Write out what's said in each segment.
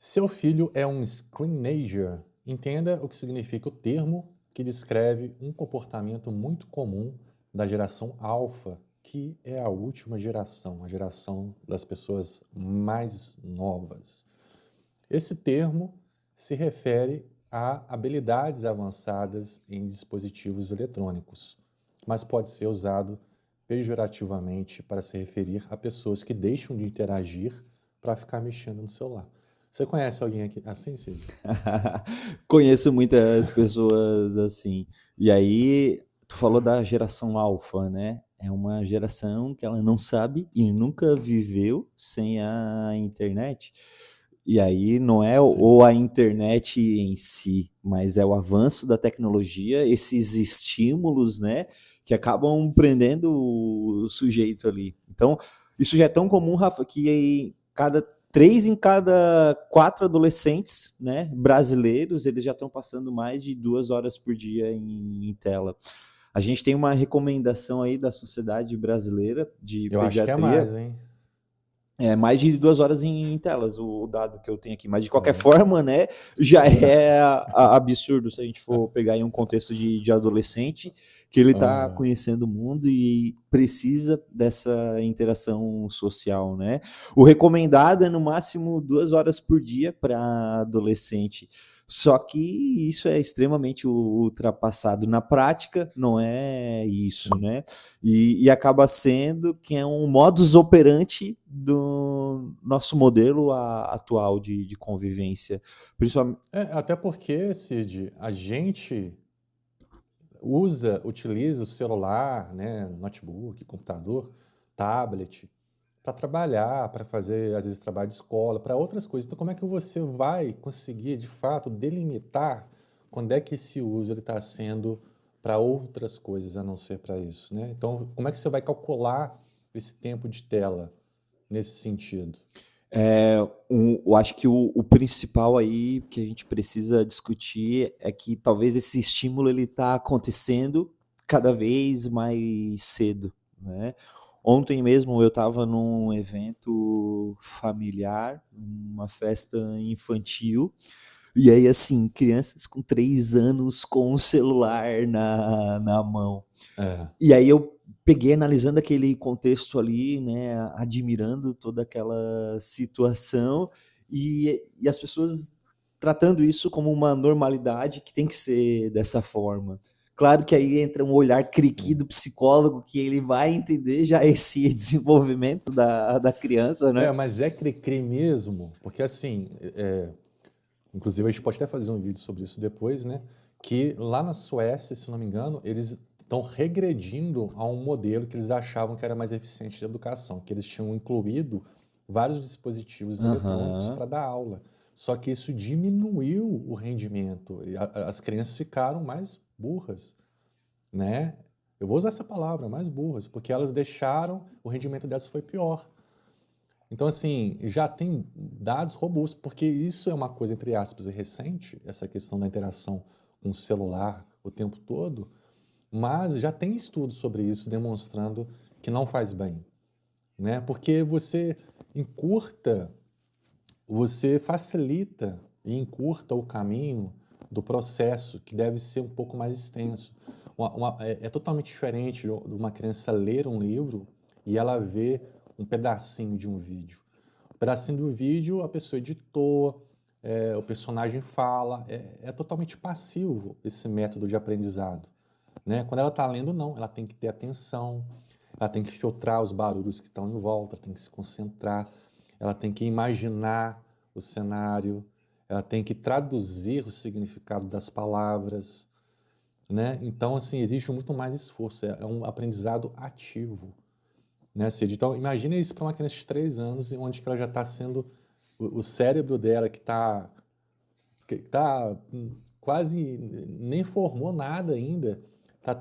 Seu filho é um screenager. Entenda o que significa o termo que descreve um comportamento muito comum da geração alfa, que é a última geração, a geração das pessoas mais novas. Esse termo se refere a habilidades avançadas em dispositivos eletrônicos, mas pode ser usado pejorativamente para se referir a pessoas que deixam de interagir para ficar mexendo no celular. Você conhece alguém aqui assim, Cid? Conheço muitas pessoas assim. E aí, tu falou da geração alfa, né? É uma geração que ela não sabe e nunca viveu sem a internet. E aí não é Sim. ou a internet em si, mas é o avanço da tecnologia, esses estímulos, né, que acabam prendendo o sujeito ali. Então, isso já é tão comum, Rafa, que cada 3 em cada 4 adolescentes, né, brasileiros, eles já estão passando mais de 2 horas por dia em tela. A gente tem uma recomendação aí da Sociedade Brasileira de Eu acho que é Pediatria, mais, hein? mais de 2 horas em telas, o dado que eu tenho aqui. Mas de qualquer É. forma, né, já é absurdo se a gente for pegar em um contexto de adolescente, que ele está Aham. conhecendo o mundo e precisa dessa interação social, né? O recomendado é no máximo 2 horas por dia para adolescente. Só que isso é extremamente ultrapassado. Na prática, não é isso, Sim. né? E acaba sendo que é um modus operandi do nosso modelo atual de convivência. Principalmente. Até porque, Cid, a gente utiliza o celular, né, notebook, computador, tablet, para trabalhar, para fazer, às vezes, trabalho de escola, para outras coisas. Então, como é que você vai conseguir, de fato, delimitar quando é que esse uso está sendo para outras coisas a não ser para isso, né? Então, como é que você vai calcular esse tempo de tela nesse sentido? Eu acho que o principal aí que a gente precisa discutir é que talvez esse estímulo ele está acontecendo cada vez mais cedo, né? Ontem mesmo eu estava num evento familiar, uma festa infantil, e aí assim, crianças com 3 anos com o celular na mão. É. E aí eu peguei analisando aquele contexto ali, né, admirando toda aquela situação e as pessoas tratando isso como uma normalidade que tem que ser dessa forma. Claro que aí entra um olhar criqui Sim. do psicólogo que ele vai entender já esse desenvolvimento da criança, né? Mas é cri-cri mesmo, porque assim, inclusive a gente pode até fazer um vídeo sobre isso depois, né? Que lá na Suécia, se não me engano, eles estão regredindo a um modelo que eles achavam que era mais eficiente de educação, que eles tinham incluído vários dispositivos eletrônicos Aham. para dar aula. Só que isso diminuiu o rendimento, e as crianças ficaram mais burras, né? Eu vou usar essa palavra, mais burras, porque elas deixaram, o rendimento delas foi pior. Então, assim, já tem dados robustos, porque isso é uma coisa, entre aspas, recente, essa questão da interação com o celular o tempo todo, mas já tem estudos sobre isso demonstrando que não faz bem, né? Porque você facilita e encurta o caminho do processo, que deve ser um pouco mais extenso. É totalmente diferente de uma criança ler um livro e ela ver um pedacinho de um vídeo. O pedacinho do vídeo a pessoa editou, o personagem fala, é totalmente passivo esse método de aprendizado, né? Quando ela está lendo, não, ela tem que ter atenção, ela tem que filtrar os barulhos que estão em volta, ela tem que se concentrar, ela tem que imaginar o cenário, ela tem que traduzir o significado das palavras, né? Então, assim, existe muito mais esforço, é um aprendizado ativo, né, Cid? Então, imagina isso para uma criança de 3 anos, onde que ela já está sendo, o cérebro dela que tá quase nem formou nada ainda, tá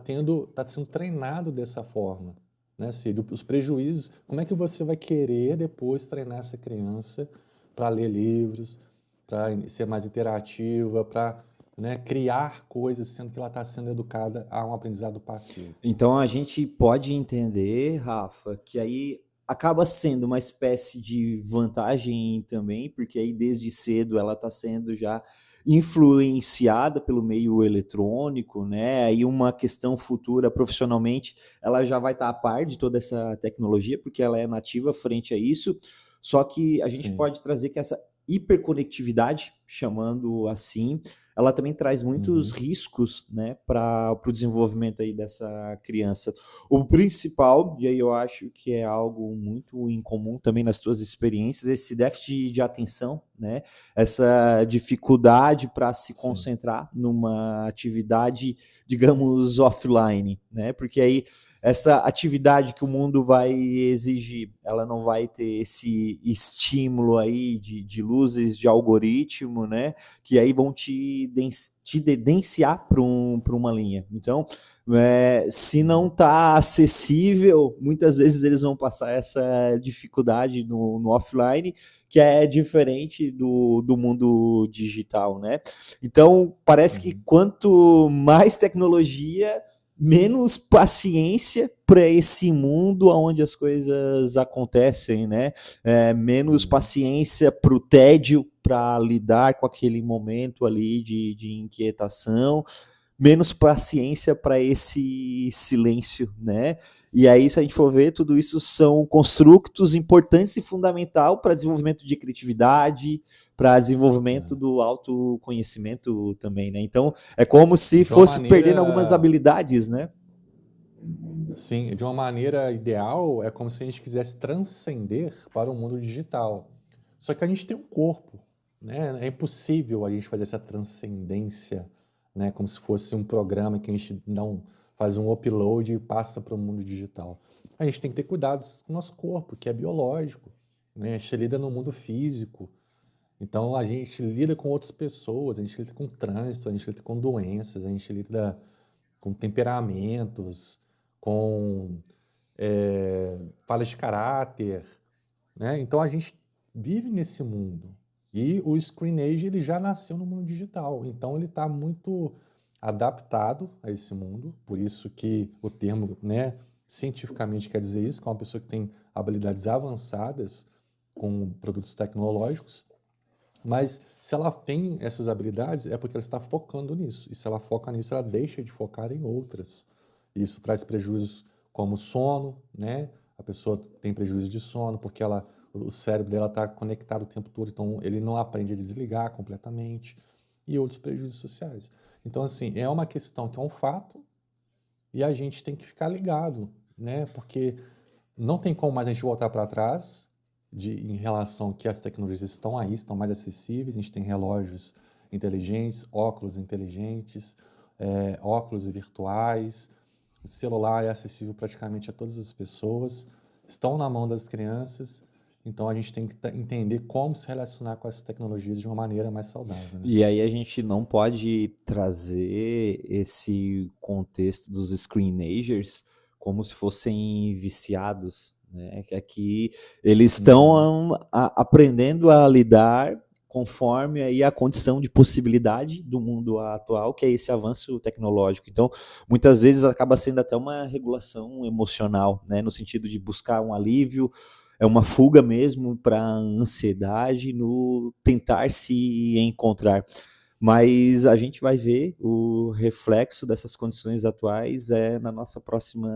sendo treinado dessa forma, né, Cid? Os prejuízos, como é que você vai querer depois treinar essa criança para ler livros, para ser mais interativa, para, né, criar coisas, sendo que ela está sendo educada a um aprendizado passivo? Então a gente pode entender, Rafa, que aí acaba sendo uma espécie de vantagem também, porque aí desde cedo ela está sendo já influenciada pelo meio eletrônico, né? Aí uma questão futura profissionalmente, ela já vai estar a par de toda essa tecnologia, porque ela é nativa frente a isso. Só que a gente Sim. pode trazer que essa hiperconectividade, chamando assim, ela também traz muitos Uhum. riscos, né, para o desenvolvimento aí dessa criança. O principal, e aí eu acho que é algo muito incomum também nas tuas experiências, esse déficit de atenção, né, essa dificuldade para se Sim. concentrar numa atividade, digamos, offline, né, porque aí essa atividade que o mundo vai exigir, ela não vai ter esse estímulo aí de luzes, de algoritmo, né, que aí vão te dedenciar para uma linha. Então, se não Uhum. está acessível, muitas vezes eles vão passar essa dificuldade no offline, que é diferente do mundo digital, né? Então, parece que Uhum. quanto mais tecnologia, menos paciência para esse mundo onde as coisas acontecem, né? Menos Uhum. paciência para o tédio, para lidar com aquele momento ali de inquietação, menos paciência para esse silêncio, né? E aí, se a gente for ver, tudo isso são construtos importantes e fundamental para desenvolvimento de criatividade, para desenvolvimento É. do autoconhecimento também, né? Então, é como se De uma fosse perdendo algumas maneira, habilidades, né? sim, de uma maneira ideal, é como se a gente quisesse transcender para o mundo digital. Só que a gente tem um corpo, né? É impossível a gente fazer essa transcendência, né? Como se fosse um programa que a gente não faz um upload e passa para o mundo digital. A gente tem que ter cuidados com o nosso corpo, que é biológico, né? A gente lida no mundo físico. Então a gente lida com outras pessoas, a gente lida com trânsito, a gente lida com doenças, a gente lida com temperamentos, com falhas de caráter, né? Então a gente vive nesse mundo. E o Screen Age ele já nasceu no mundo digital, então ele está muito adaptado a esse mundo, por isso que o termo, né, cientificamente quer dizer isso, que é uma pessoa que tem habilidades avançadas com produtos tecnológicos, mas se ela tem essas habilidades, é porque ela está focando nisso. E se ela foca nisso, ela deixa de focar em outras. Isso traz prejuízos como sono, né? A pessoa tem prejuízo de sono porque o cérebro dela está conectado o tempo todo, então ele não aprende a desligar completamente. E outros prejuízos sociais. Então, assim, é uma questão que é um fato e a gente tem que ficar ligado, né? Porque não tem como mais a gente voltar para trás em relação que as tecnologias estão aí, estão mais acessíveis. A gente tem relógios inteligentes, óculos inteligentes, óculos virtuais. O celular é acessível praticamente a todas as pessoas, estão na mão das crianças. Então a gente tem que entender como se relacionar com essas tecnologias de uma maneira mais saudável, né? E aí a gente não pode trazer esse contexto dos screenagers como se fossem viciados, né? Que aqui eles Uhum. estão aprendendo a lidar conforme aí a condição de possibilidade do mundo atual, que é esse avanço tecnológico. Então, muitas vezes acaba sendo até uma regulação emocional, né? No sentido de buscar um alívio, é uma fuga mesmo para a ansiedade no tentar se encontrar. Mas a gente vai ver o reflexo dessas condições atuais na nossa próxima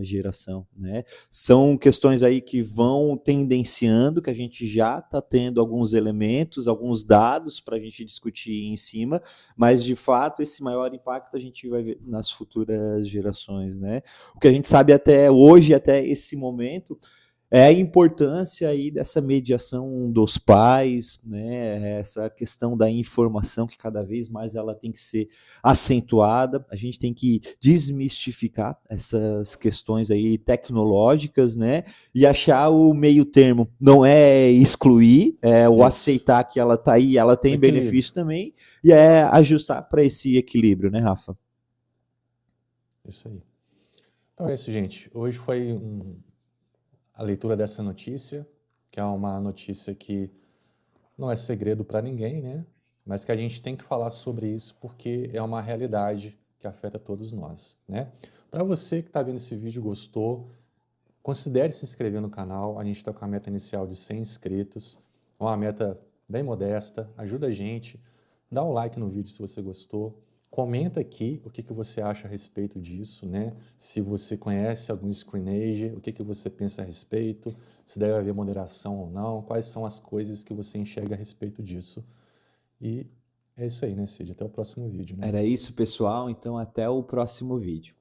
geração, né? São questões aí que vão tendenciando, que a gente já está tendo alguns elementos, alguns dados para a gente discutir em cima, mas de fato esse maior impacto a gente vai ver nas futuras gerações, né? O que a gente sabe até hoje, até esse momento, é a importância aí dessa mediação dos pais, né? Essa questão da informação que cada vez mais ela tem que ser acentuada. A gente tem que desmistificar essas questões aí tecnológicas, né? E achar o meio termo. Não é excluir, é o Isso. aceitar que ela está aí, ela O tem equilíbrio. benefício também, e é ajustar para esse equilíbrio, né, Rafa? Isso aí. Então é isso, gente. Hoje foi a leitura dessa notícia, que é uma notícia que não é segredo para ninguém, né? Mas que a gente tem que falar sobre isso porque é uma realidade que afeta todos nós, né? Para você que está vendo esse vídeo, gostou, Considere se inscrever no canal, a gente está com a meta inicial de 100 inscritos, uma meta bem modesta, ajuda a gente, dá um like no vídeo se você gostou, comenta aqui o que você acha a respeito disso, né? Se você conhece algum screenager, o que você pensa a respeito, se deve haver moderação ou não, quais são as coisas que você enxerga a respeito disso. E é isso aí, né, Cid? Até o próximo vídeo, né? Era isso, pessoal. Então, até o próximo vídeo.